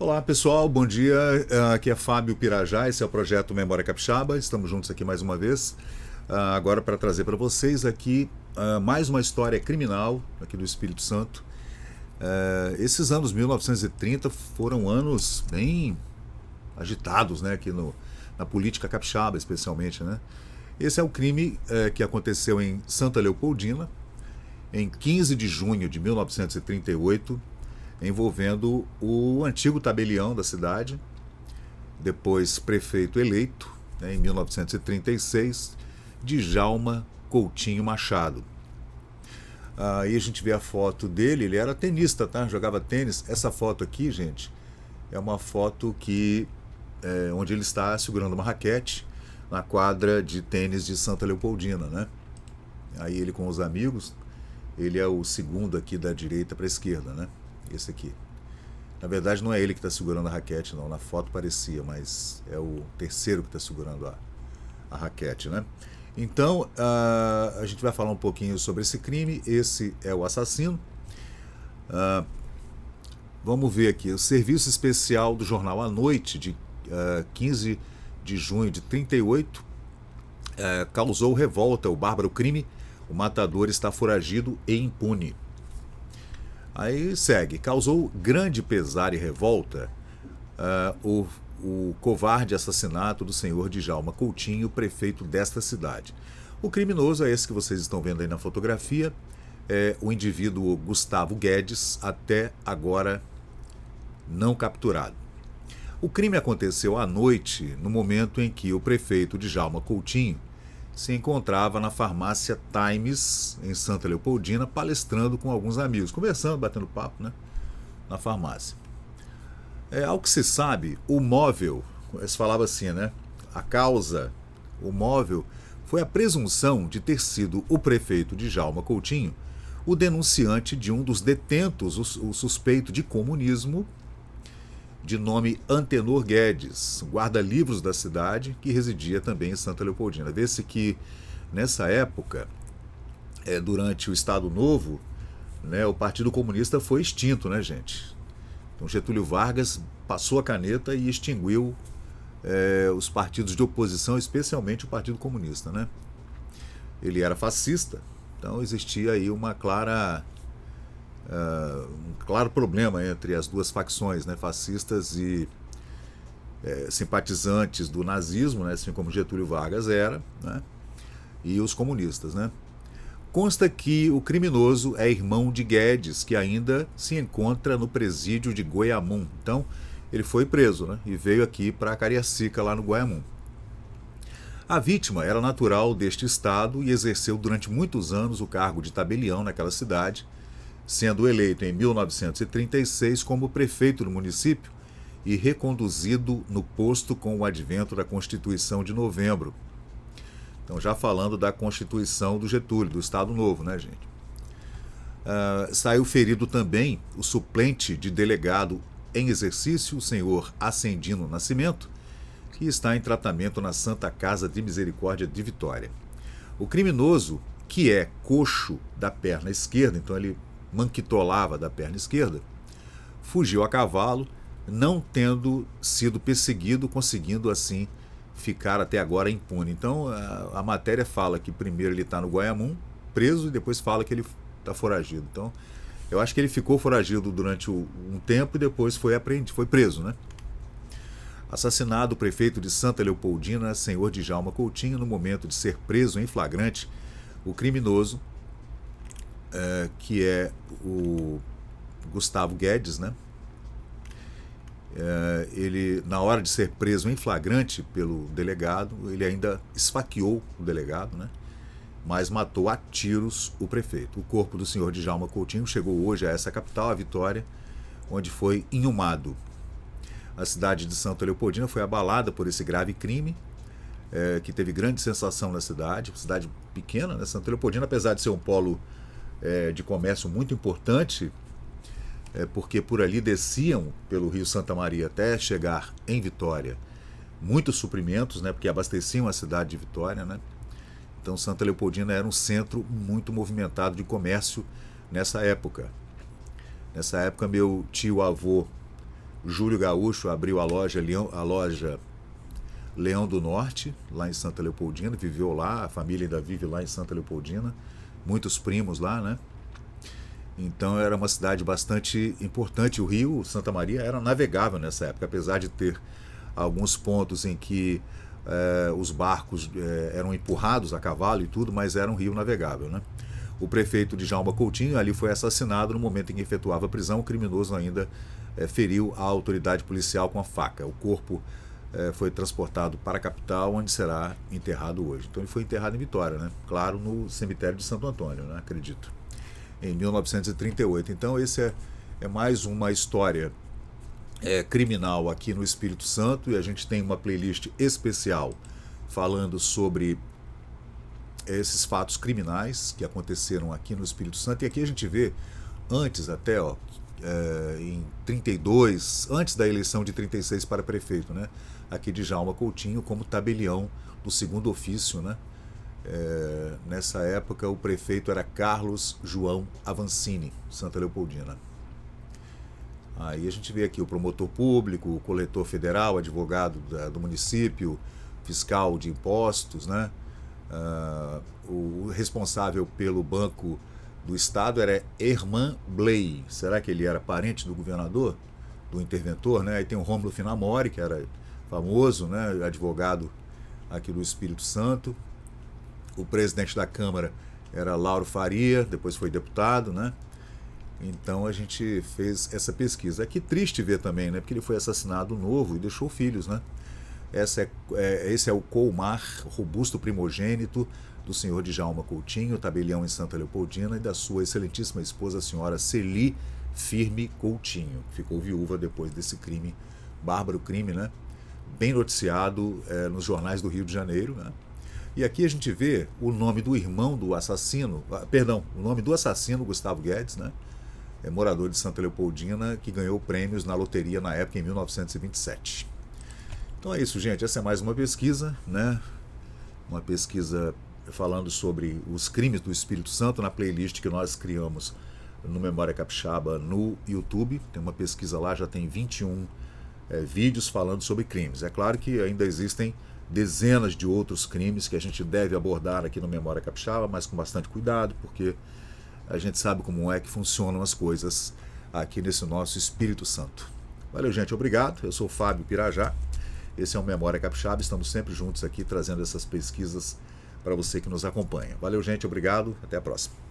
Olá pessoal, bom dia. Aqui é Fábio Pirajá, esse é o projeto Memória Capixaba. Estamos juntos aqui mais uma vez, agora para trazer para vocês aqui mais uma história criminal aqui do Espírito Santo. Esses anos 1930 foram anos bem agitados, né, aqui na política capixaba, especialmente, né? Esse é o crime que aconteceu em Santa Leopoldina, em 15 de junho de 1938, envolvendo o antigo tabelião da cidade, depois prefeito eleito, né, em 1936, Djalma Coutinho Machado. Aí a gente vê a foto dele, ele era tenista, tá? Jogava tênis. Essa foto aqui, gente, é uma foto onde ele está segurando uma raquete na quadra de tênis de Santa Leopoldina, né? Aí ele com os amigos, ele é o segundo aqui da direita para a esquerda, né? Esse aqui. Na verdade não é ele que está segurando a raquete, não. Na foto parecia, mas é o terceiro que está segurando a raquete, né? Então, a gente vai falar um pouquinho sobre esse crime. Esse é o assassino. Vamos ver aqui. O Serviço Especial do Jornal à Noite, de 15 de junho de 38, causou revolta. O bárbaro crime. O matador está foragido e impune. Aí segue. Causou grande pesar e revolta o covarde assassinato do senhor Djalma Coutinho, prefeito desta cidade. O criminoso é esse que vocês estão vendo aí na fotografia, é o indivíduo Gustavo Guedes, até agora não capturado. O crime aconteceu à noite, no momento em que o prefeito Djalma Coutinho se encontrava na farmácia Times, em Santa Leopoldina, palestrando com alguns amigos, conversando, batendo papo, né, na farmácia. Ao que se sabe, o móvel, se falava assim, né, o móvel, foi a presunção de ter sido o prefeito Djalma Coutinho o denunciante de um dos detentos, o suspeito de comunismo, de nome Antenor Guedes, guarda-livros da cidade, que residia também em Santa Leopoldina. Vê-se que, nessa época, durante o Estado Novo, né, o Partido Comunista foi extinto, né, gente? Então Getúlio Vargas passou a caneta e extinguiu os partidos de oposição, especialmente o Partido Comunista, né? Ele era fascista, então existia aí um claro problema entre as duas facções, né, fascistas e simpatizantes do nazismo, né, assim como Getúlio Vargas era, né, e os comunistas, né. Consta que o criminoso é irmão de Guedes, que ainda se encontra no presídio de Goiamum. Então, ele foi preso, né, e veio aqui para Cariacica, lá no Goiamum. A vítima era natural deste estado e exerceu durante muitos anos o cargo de tabelião naquela cidade, sendo eleito em 1936 como prefeito do município e reconduzido no posto com o advento da Constituição de Novembro. Então, já falando da Constituição do Getúlio, do Estado Novo, né, gente? Saiu ferido também o suplente de delegado em exercício, o senhor Ascendino Nascimento, que está em tratamento na Santa Casa de Misericórdia de Vitória. O criminoso, que é coxo da perna esquerda, então ele manquitolava da perna esquerda, fugiu a cavalo, não tendo sido perseguido, conseguindo assim ficar até agora impune. Então a matéria fala que primeiro ele está no Goiamum, preso, e depois fala que ele está foragido. Então eu acho que ele ficou foragido durante um tempo e depois foi apreendido, foi preso, né? Assassinado o prefeito de Santa Leopoldina, senhor Djalma Coutinho, no momento de ser preso em flagrante, o criminoso, que é o Gustavo Guedes, né? Ele, na hora de ser preso em flagrante pelo delegado, ele ainda esfaqueou o delegado, né? Mas matou a tiros o prefeito. O corpo do senhor Djalma Coutinho chegou hoje a essa capital, a Vitória, onde foi inumado. A cidade de Santa Leopoldina foi abalada por esse grave crime, que teve grande sensação na cidade pequena, né? Santa Leopoldina, apesar de ser um polo de comércio muito importante, porque por ali desciam pelo Rio Santa Maria até chegar em Vitória muitos suprimentos, né, porque abasteciam a cidade de Vitória, né? Então Santa Leopoldina era um centro muito movimentado de comércio nessa época. Nessa época, meu tio-avô Júlio Gaúcho abriu a loja Leão do Norte, lá em Santa Leopoldina, viveu lá, a família ainda vive lá em Santa Leopoldina, muitos primos lá, né? Então era uma cidade bastante importante. O rio Santa Maria era navegável nessa época, apesar de ter alguns pontos em que os barcos eram empurrados a cavalo e tudo, mas era um rio navegável, né? O prefeito Djalma Coutinho ali foi assassinado no momento em que efetuava a prisão. O criminoso ainda feriu a autoridade policial com a faca. O corpo foi transportado para a capital, onde será enterrado hoje. Então ele foi enterrado em Vitória, né? Claro, no cemitério de Santo Antônio, né? Acredito, em 1938. Então esse é mais uma história criminal aqui no Espírito Santo, e a gente tem uma playlist especial falando sobre esses fatos criminais que aconteceram aqui no Espírito Santo. E aqui a gente vê, antes até, em 32, antes da eleição de 36 para prefeito, né? Aqui de Djalma Coutinho como tabelião do segundo ofício, né? Nessa época o prefeito era Carlos João Avancini, Santa Leopoldina. Aí a gente vê aqui o promotor público, o coletor federal, advogado do município, fiscal de impostos, né? O responsável pelo Banco do Estado era Herman Bley. Será que ele era parente do governador, do interventor, né? Aí tem o Rômulo Finamori, que era famoso, né? Advogado aqui do Espírito Santo. O presidente da Câmara era Lauro Faria, depois foi deputado, né? Então a gente fez essa pesquisa. Que triste ver também, né? Porque ele foi assassinado novo e deixou filhos, né? Esse é o Colmar, robusto primogênito do senhor Djalma Coutinho, tabelião em Santa Leopoldina, e da sua excelentíssima esposa, a senhora Celi Firme Coutinho, que ficou viúva depois desse crime, bárbaro crime, né? Bem noticiado nos jornais do Rio de Janeiro, né? E aqui a gente vê o nome do irmão do assassino, o nome do assassino, Gustavo Guedes, né? Morador de Santa Leopoldina, que ganhou prêmios na loteria na época, em 1927. Então é isso, gente. Essa é mais uma pesquisa, né? Uma pesquisa falando sobre os crimes do Espírito Santo na playlist que nós criamos no Memória Capixaba no YouTube. Tem uma pesquisa lá, já tem 21 vídeos falando sobre crimes. É claro que ainda existem dezenas de outros crimes que a gente deve abordar aqui no Memória Capixaba, mas com bastante cuidado, porque a gente sabe como é que funcionam as coisas aqui nesse nosso Espírito Santo. Valeu, gente. Obrigado. Eu sou o Fábio Pirajá. Esse é o Memória Capixaba. Estamos sempre juntos aqui trazendo essas pesquisas para você que nos acompanha. Valeu, gente. Obrigado. Até a próxima.